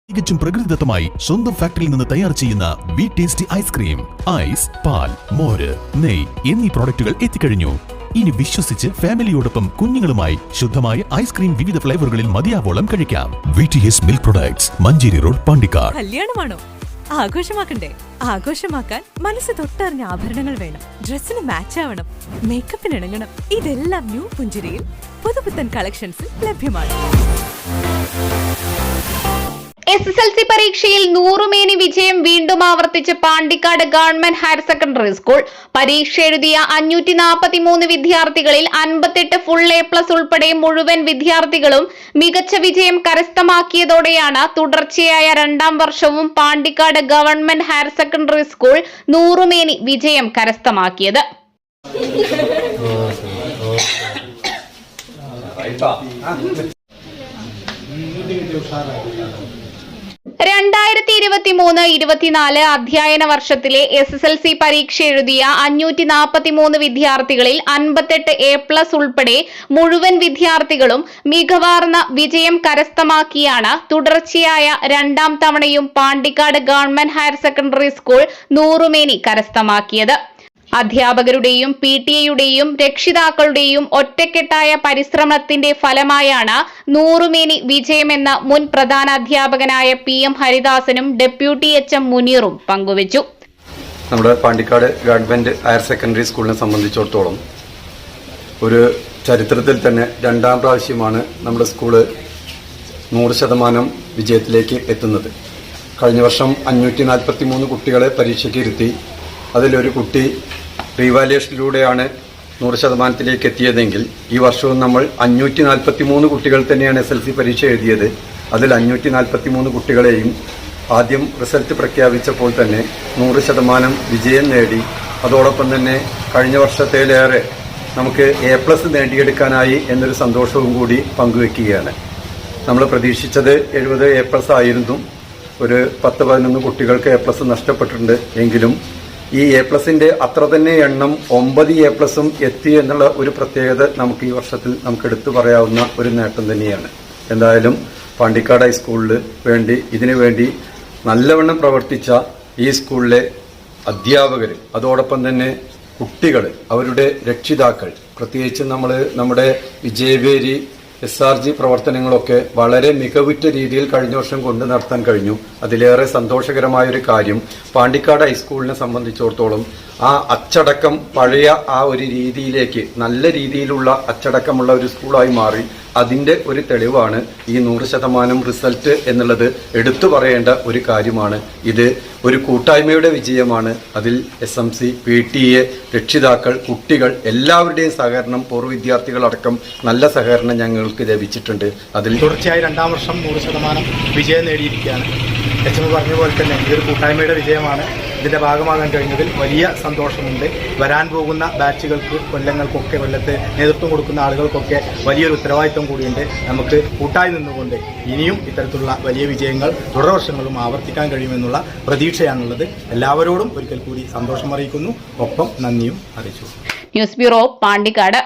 തികച്ചും പ്രകൃതിദത്തമായി സ്വന്തം ഫാക്ടറിയിൽ നിന്ന് തയ്യാർ ചെയ്യുന്ന വി ടേസ്റ്റി ഐസ്ക്രീം, ഐസ്, പാൽ, മോര്, നെയ് എന്നീ പ്രോഡക്റ്റുകൾ എത്തിക്കഴിഞ്ഞു. ഇനി വിശ്വസിച്ച് ഫാമിലിയോടൊപ്പം കുഞ്ഞുങ്ങളുമായി ശുദ്ധമായ ഐസ്ക്രീം വിവിധ ഫ്ലേവറുകളിൽ മതിയാവോളം കഴിക്കാം. VTS milk products, Manjeri road, Pandikkad. കല്യാണമാണോ? ആഘോഷമാക്കണ്ടേ? ആഘോഷമാക്കാൻ മനസ്സ് തൊട്ടറിഞ്ഞ ആഭരണങ്ങൾ വേണം. ഡ്രസ്സിന് മാച്ച് ആവണം, മേക്കപ്പിന് ഇണങ്ങണം. ഇതെല്ലാം ന്യൂ പുഞ്ചിരിയിൽ പുതുപുത്തൻ കളക്ഷൻസിൽ ലഭ്യമാണ്. SSLC പരീക്ഷയിൽ 100 മേനി വിജയം വീണ്ടും ആവർത്തിച്ച് Pandikkad government higher secondary school. പരീക്ഷ എഴുതിയ 543 വിദ്യാർത്ഥികളിൽ 58 ഫുൾ A+ ഉൾപ്പെടെ മുഴുവൻ വിദ്യാർത്ഥികളും മികച്ച വിജയം കരസ്ഥമാക്കിയതോടെയാണ് തുടർച്ചയായ 2ാം വർഷവും Pandikkad government higher secondary school 100 മേനി വിജയം കരസ്ഥമാക്കിയത്. 2023-24 അധ്യയന വർഷത്തിലെ SSLC പരീക്ഷ എഴുതിയ 543 വിദ്യാർത്ഥികളിൽ 58 A+ ഉൾപ്പെടെ മുഴുവൻ വിദ്യാർത്ഥികളും മികവാർന്ന വിജയം കരസ്ഥമാക്കിയാണ് തുടർച്ചയായ 2ാം തവണയും Pandikkad government higher secondary school 100 മേനി കരസ്ഥമാക്കിയത്. അധ്യാപകരുടെയും PTA-യുടെയും രക്ഷിതാക്കളുടെയും ഒറ്റക്കെട്ടായ പരിശ്രമത്തിന്റെ ഫലമായാണ് 100 മേനി വിജയമെന്ന് മുൻ പ്രധാന അധ്യാപകനായ PM ഹരിദാസനും ഡെപ്യൂട്ടി HM മുനീറും പങ്കുവച്ചു. നമ്മുടെ പാണ്ടിക്കാട് ഗവൺമെന്റ് ഹയർ സെക്കൻഡറി സ്കൂളിനെ സംബന്ധിച്ചിടത്തോളം ഒരു ചരിത്രത്തിൽ തന്നെ 2ാം പ്രാവശ്യമാണ് നമ്മുടെ സ്കൂള് 100% വിജയത്തിലേക്ക് എത്തുന്നത്. കഴിഞ്ഞ വർഷം 543 കുട്ടികളെ പരീക്ഷയ്ക്ക് ഇരുത്തി. അതിലൊരു കുട്ടി റീവാലുവേഷനിലൂടെയാണ് 100%ത്തിലേക്ക് എത്തിയതെങ്കിൽ ഈ വർഷവും നമ്മൾ 543 കുട്ടികൾ തന്നെയാണ് SSLC പരീക്ഷ എഴുതിയത്. അതിൽ 543 കുട്ടികളെയും ആദ്യം റിസൾട്ട് പ്രഖ്യാപിച്ചപ്പോൾ തന്നെ 100% വിജയം നേടി. അതോടൊപ്പം തന്നെ കഴിഞ്ഞ വർഷത്തേലേറെ നമുക്ക് A+ നേടിയെടുക്കാനായി എന്നൊരു സന്തോഷവും കൂടി പങ്കുവെക്കുകയാണ്. നമ്മൾ പ്രതീക്ഷിച്ചത് 70 A+ ആയിരുന്നു. ഒരു 10-11 കുട്ടികൾക്ക് A+ നഷ്ടപ്പെട്ടിട്ടുണ്ട്. എങ്കിലും ഈ A+ന്റെ അത്ര തന്നെ എണ്ണം 9 A+ഉം എത്തി എന്നുള്ള ഒരു പ്രത്യേകത നമുക്ക് ഈ വർഷത്തിൽ നമുക്ക് എടുത്തു പറയാവുന്ന ഒരു നേട്ടം തന്നെയാണ്. എന്തായാലും പാണ്ടിക്കാട് ഹൈസ്കൂളിൽ ഇതിനു വേണ്ടി നല്ലവണ്ണം പ്രവർത്തിച്ച ഈ സ്കൂളിലെ അധ്യാപകർ, അതോടൊപ്പം തന്നെ കുട്ടികൾ, അവരുടെ രക്ഷിതാക്കൾ, പ്രത്യേകിച്ച് നമ്മുടെ വിജയവേരി SRG പ്രവർത്തനങ്ങളൊക്കെ വളരെ മികവുറ്റ രീതിയിൽ കഴിഞ്ഞ വർഷം കൊണ്ടു നടത്താൻ കഴിഞ്ഞു. അതിലേറെ സന്തോഷകരമായ ഒരു കാര്യം, പാണ്ടിക്കാട് ഹൈസ്കൂളിനെ സംബന്ധിച്ചിടത്തോളം ആ അച്ചടക്കം പഴയ ആ ഒരു രീതിയിലേക്ക് നല്ല രീതിയിലുള്ള അച്ചടക്കമുള്ള ഒരു സ്കൂളായി മാറി. അതിന്റെ ഒരു തെളിവാണ് ഈ 100% റിസൾട്ട് എന്നുള്ളത് എടുത്തു പറയേണ്ട ഒരു കാര്യമാണ്. ഇത് ഒരു കൂട്ടായ്മയുടെ വിജയമാണ്. അതിൽ SMC, PTA, രക്ഷിതാക്കൾ, കുട്ടികൾ എല്ലാവരുടെയും സഹകരണം, പൂർവ്വ വിദ്യാർത്ഥികളടക്കം നല്ല സഹകരണം ഞങ്ങൾക്ക് ലഭിച്ചിട്ടുണ്ട്. അതിൽ തുടർച്ചയായി 2ാം വർഷം 100% വിജയം നേടിയിരിക്കുകയാണ്. HM പറഞ്ഞ പോലെ തന്നെ ഇതൊരു കൂട്ടായ്മയുടെ വിജയമാണ്. ഇതിന്റെ ഭാഗമാകാൻ കഴിഞ്ഞതിൽ വലിയ സന്തോഷമുണ്ട്. വരാൻ പോകുന്ന ബാച്ചുകൾക്ക്, കൊല്ലത്ത് നേതൃത്വം കൊടുക്കുന്ന ആളുകൾക്കൊക്കെ വലിയൊരു ഉത്തരവാദിത്വം കൂടിയുണ്ട്. നമുക്ക് കൂട്ടായി നിന്നുകൊണ്ട് ഇനിയും ഇത്തരത്തിലുള്ള വലിയ വിജയങ്ങൾ തുടർവർഷങ്ങളും ആവർത്തിക്കാൻ കഴിയുമെന്നുള്ള പ്രതീക്ഷയാണുള്ളത്. എല്ലാവരോടും ഒരിക്കൽ കൂടി സന്തോഷം അറിയിക്കുന്നു. ഒപ്പം നന്ദിയും അറിയിച്ചു. News bureau, Pandikkad.